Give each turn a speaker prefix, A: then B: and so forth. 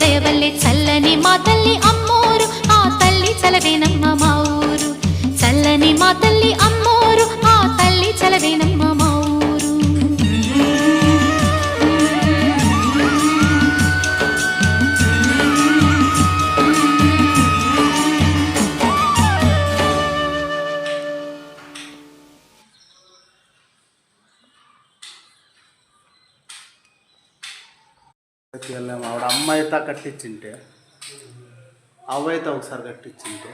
A: దయవల్లే చల్లని మా తల్లి అమ్మోరు ఆ తల్లి చలవేనమ్మ మా ఊరు చల్లని మా తల్లి అమ్మోరు ఆ తల్లి చలవేనమ్మ మా ఊరు
B: వెళ్ళాము ఆవిడ అమ్మాయితో కట్టించింటే అవ్వైతే ఒకసారి కట్టించింటే